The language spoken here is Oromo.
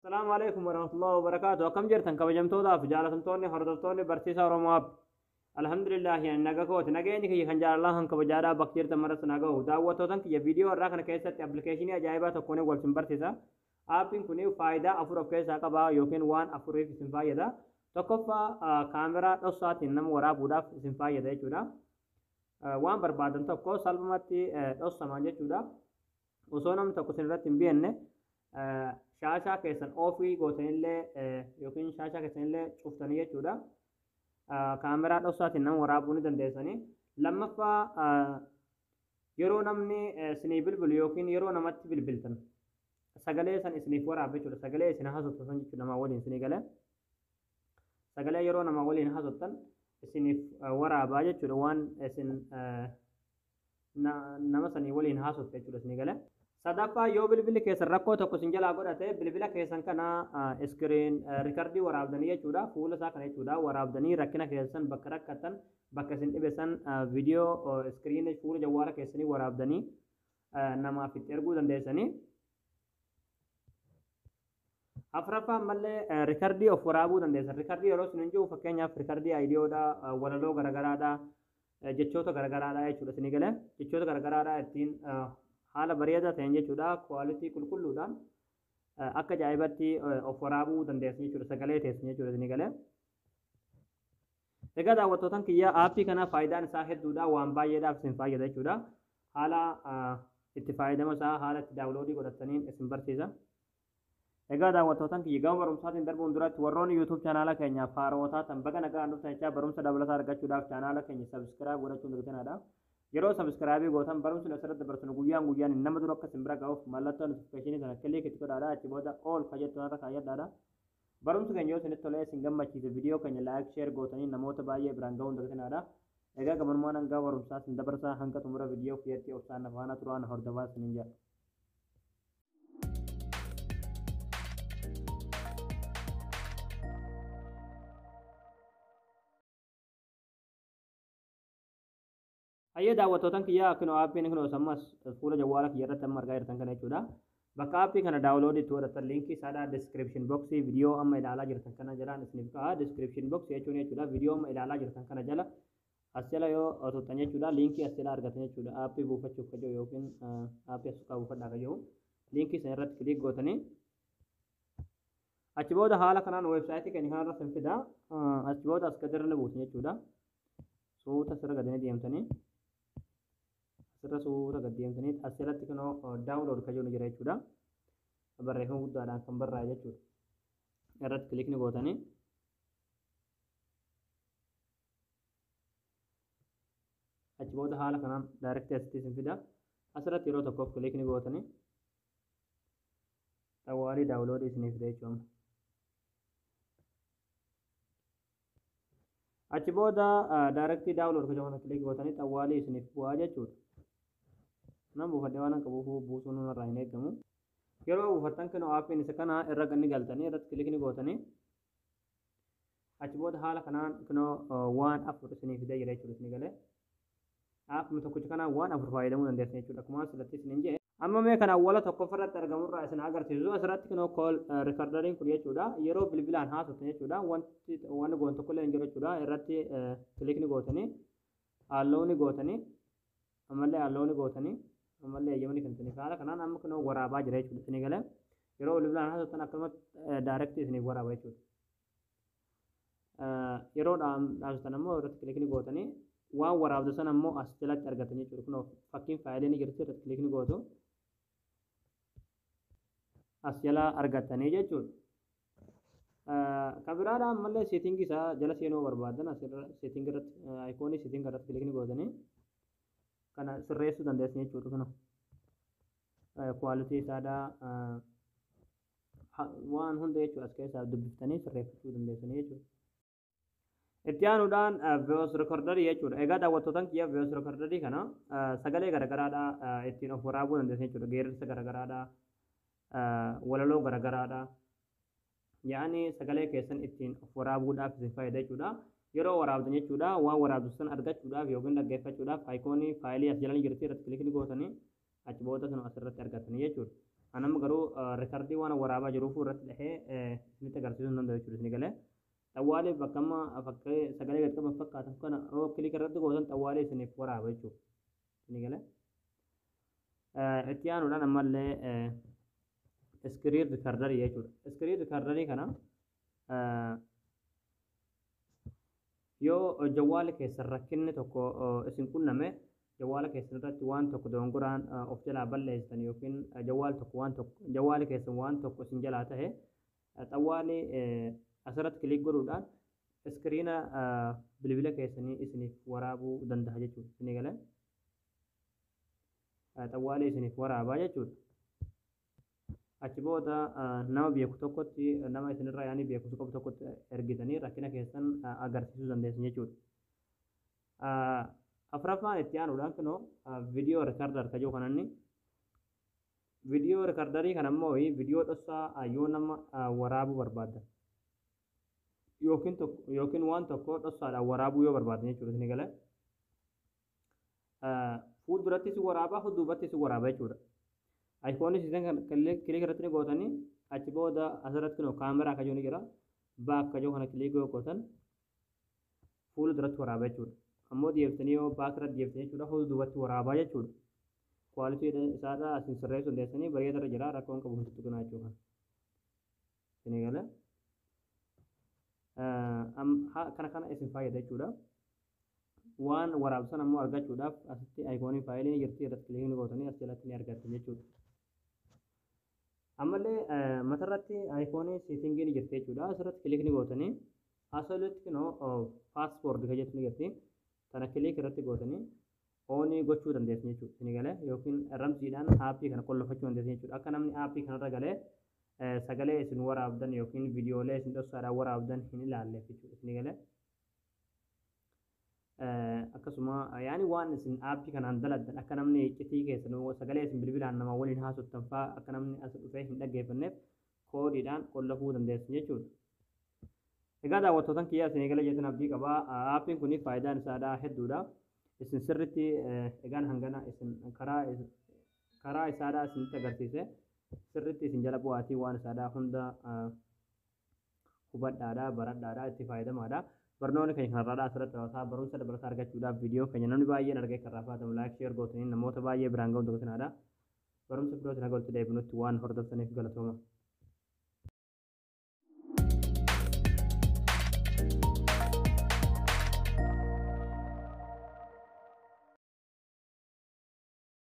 السلام عليكم ورحمة الله وبركاته. كم جرتن كبجمتودا في جالتمتوني هردفتوني برسيسا ورماب. الحمد لله يعني نجاكوت نجاني كي خنجار الله هنك بجارا بكتير تمرس نجاو دعوتوتن كي فيديو راكن كيسة أبليكيشن جايبة تكوني والسن برسيسا. آبين كوني فايدة أفروف كيسة كبا يمكن وان أفروف سنفايدة تكفى كاميرا تصات إنما ورا بودا سنفايدة جودا وان بربادن تكو سالماتي تصمانجة جودا وصونم تكو سنرات تنبيهن shaashaa keessan ofii gootanillee yookiin shaashaa keessanillee cuftanii jechuudha. Kaameraa dhoksaatiin nama waraabuu ni dandeessanii. Lammaffaa yeroo namni isinii bilbilu yookiin yeroo namatti bilbiltan sagalee san isiniif waraabu jechuudha. Sagalee isin haasoftan jechuudha namaa waliin isinii galee. Sagalee yeroo namaa waliin haasoftan isiniif waraabaa jechuudha waan isin nama sanii waliin haasofte jechuudha isinii galee. Sadaffaa yoo bilbilli keessan rakkoo tokko isin jalaa godhate bilbila keessan kana iskiriin riikardii waraabdanii jechuudha fuula isaa kana jechuudha waraabdanii rakkina keessan bakka rakkatan bakka isin dhibesan viidiyoo iskiriinii fuula jawwaala keessanii waraabdanii namaaf itti erguu dandeessanii. Afuraffaa ammallee riikardii of waraabuu dandeessan. Riikardii yeroo isin hin jiru fakkeenyaaf riikardii aayidiyoodha walaloo garagaraadha jechoota garagaraadha jechuudha isinii galee jechoota garagaraadha ittiin haala bareedaa ta'een jechuudha kwaalitii qulqulluudhaan akka ajaa'ibatti of waraabuu dandeessan jechuudha sagalee teessan jechuudha isinii galee. Egaa daawwattootaan kiyyaa aappii kana faayidaan isaa hedduudha waan baay'eedhaaf isin fayyada jechuudha. Haala itti fayyadama isaa haala itti daawuloodii godhataniin isin barsiisa. Egaa daawwattootaan kiyya gama barumsaatiin darbuun duratti warroonni YouTube chaanaala keenyaaf haarootaa tan baga nagaan dhuftan jechaa barumsa dabalataa argachuudhaaf chaanaala keenya sabskiraayib gochuun dirqamadha. Yeroo sabskiraabii gootan barumsi asirratti dabarsinu guyyaan guyyaan nama dura akka isin bira ga'uuf mallattoo notifikashinii sana killik itti godhaadha achi booda ool kajettu irra kaayyadhaadha. Barumsi keenya yoo isinitti tolee isin gammachiise viidiyoo keenya laayik sheer gootanii namoota baay'ee biraan ga'uun dirqamadha. Egaa gabanumaan hanga barumsaa isin dabarsaa hanga xumura viidiyoo kiyyatti obsaan faana turaan hordofaa isiniin jedha. Ayyee daawwattootaan kiyyaa kunoo aappiin kunoo sammas fuula jawwaala kiyya irratti amma argaa jirtan kana jechuudha. Bakka aappii kana daawuloodii itti godhatan liinkii isaadhaa description boxii viidiyoo amma ilaalaa jirtan kana jalaan isiniif ka'a. Description boxii jechuun jechuudha viidiyoo amma ilaalaa jirtan kana jala as jala yoo tuttan jechuudha liinkii as jala argatan jechuudha aappii buufachuuf ka jiru yookiin aappii as buufadhaa ka jiru liinkii sana irratti kiliik gootanii achi booda haala kanaan weebsaayitii keenya kanarra sin fida achi booda as gadirra buusan jechuudha. Suuta sirra gadanii deemtanii sirra suuta gad deemtanii asirratti kunoo daawulood ka jiru jira jechuudha. Barreeffama guddaadhaan kan barraa'e jechuudha. Irratti kilikni gootanii achi booda haala kanaan daayirektii asitti isin fida. Asirratti yeroo tokkoof kilikni gootanii xawwaalii daawuloodii isiniif fida jechuudha. Achi booda daayirektii daawulood ka jiru kilik gootanii xawwaalii isiniif bu'aa jechuudha. Nama buufadhee waan akka buusuun irraa hin eegamu. Yeroo buufattan kunoo aappiin isa kana irra ganni galtanii irratti kilikni gootanii achi booda haala kanaan kunoo waan afur isinii fidee jira jechuudha isinii galee. Aappii tokkicha kanaan waan afur fayyadamuu dandeessan jechuudha. Akkuma asirratti isiniin jedhe. Amma mee kana awwaala tokkoffaa irratti argamurraa isin agarsiisu asirratti kunoo kool riikardariin kun jechuudha. Yeroo bilbilaan haasoftan jechuudha. Wanti goon tokkollee hin jiru jechuudha. Irratti kilikni gootanii haallooni gootanii ammallee haallooni gootanii ammallee eeyyamanii kan isiniif haala kanaan amma kunoo waraabaa jira jechuudha isinii galee yeroo bilbilaan haasoftan akkasumatti daayirektii isiniif waraaba jechuudha. Yeroo dhaabsatan ammoo irratti kilikni gootanii waan waraabdu san ammoo as jalatti argatan jechuudha. Kunoo fakkiin faayilii ni jirti irratti kilikni gootu as jala argatanii jechuudha. Kan biraadhaan ammallee seetingii isaa jala seenuu barbaadan asirra seetingii irratti ayikoonii seetingii irratti kilikni gootanii kana sirreessuu dandeessan jechuudha. Kunoo kwaalitii isaadhaa waan hunda jechuudha as keessaa dubbiftanii sirreeffachuu dandeessanii jechuudha. Itti aanuudhaan voice recorderii jechuudha. Egaa daawwattootaan kiyya voice recorderii kana sagalee garagaraadhaa ittiin of waraabuu dandeessan jechuudha. Geerarsa garagaraadhaa walaloo garagaraadhaa yaani sagalee keessan ittiin of waraabuudhaaf isin fayyada jechuudha. Yeroo waraabdan jechuudha waan waraabdu san argachuudhaaf yookiin dhaggeeffachuudhaaf ayikoonii faayilii as jala jirti irratti kilikni gootanii achi booda sun asirratti argatanii jechuudha. أنا مقرو ريكاردي وأنا ورابا جروف ورت لحي نتا قرسيسو نندو يشورس نقله طوالي بكما أفكي سقالي قد كما فكا تفكنا أو كليك الرد قوزن طوالي سنف ورابا يشوف نقله اتيانو لنا مالي سكرين ريكاردري يشور سكرين ريكاردري كنا yoo jawwaala keessa rakkinni tokko isin qunname jawwaala keessa irratti waan tokko dogongoraan of jalaa balleessitan yookiin jawwaala keessa waan tokko isin jalaa tahe xawwaali asirratti kilik godhuudhaan iskiriina bilbila keessanii isiniif waraabuu danda'a jechuudha. Isinii galee xawwaali isiniif waraabaa jechuudha. Achi booda nama beeku tokkotti nama isinirraa yaanii beeku tokkotti ergitanii rakkina keessan agarsiisuu dandeessan jechuudha. Afuraffaan itti aanuudhaan kunoo viidiyoo riikardar ka jiru kananni viidiyoo riikardarii kan ammoo viidiyoo dhossaa yoo nama waraabuu barbaaddan yookiin waan tokko dhossaadhaan waraabuu yoo barbaaddan jechuudha. Isin galee fuulduratti si waraabaa duubatti si waraaba jechuudha. iPhone isiisan kan kilik irratti gootanii achi booda asirratti kunoo kaameraa ka jiru ni jira baak ka jiru kana kilik gootan fuula duratti waraaba jechuudha. Ammoo deebitanii yoo baak irratti deebitanii jechuudha fuula duubatti waraabaa jechuudha. Kwaalitii isaadhaa asin sirreessuu dandeessanii bareeda irra jira rakkoon qabu hin tuttuqinaa jechuudha. Isin galee kana isin fayyada jechuudha. Waan waraabsan ammoo argachuudhaaf asitti iPhone faayiliin jirti irratti kilik gootanii as jalatti ni argattu jechuudha. Ammallee matarratti iPhone seetingii ni jirti jechuudha. Asirratti kilik gootanii asirratti kunoo paaspoortii ka jettu ni jirti. Tana kilik irratti gootanii oonii gochuu dandeessu jechuudha. Isin galee yookiin ramsiidhaan aappii kana qollofachuu dandeessu jechuudha. Akka namni aappii kanarra galee sagalee isin waraabdan yookiin viidiyoolee isin dhossaadhaan waraabdan hin ilaalleef jechuudha. Isin galee akkasuma yaani waan isin aappii kanaan daladdan akka namni iccitii keessan sagalee isin bilbilaan nama waliin haasoftan fa'aa akka namni as dhufee hin dhaggeeffanneef koodiidhaan qollofuu dandeessu jechuudha. Egaa daawwattootan kiyyaa isin eegala jettan abdii qabaa. Aappiin kun faayidaan isaadhaa hedduudha. Isin sirriitti egaan hangana isin karaa isaadhaa isinitti agarsiise sirriitti isin jala bu'aatii waan isaadhaa hunda hubadhaadhaa baradhaadhaa itti fayyadamaadha. Barnoonni keenya kanarraa asirratti raawwataa barumsa dabalataa argachuudhaaf viidiyoo keenya namni baay'een argee kan raafatamu laayik sheer gootanii namoota baay'ee biraan ga'uun tokko sanaadha. Barumsa birootiin haga walitti deebinutti waan hordoftaniif galatooma.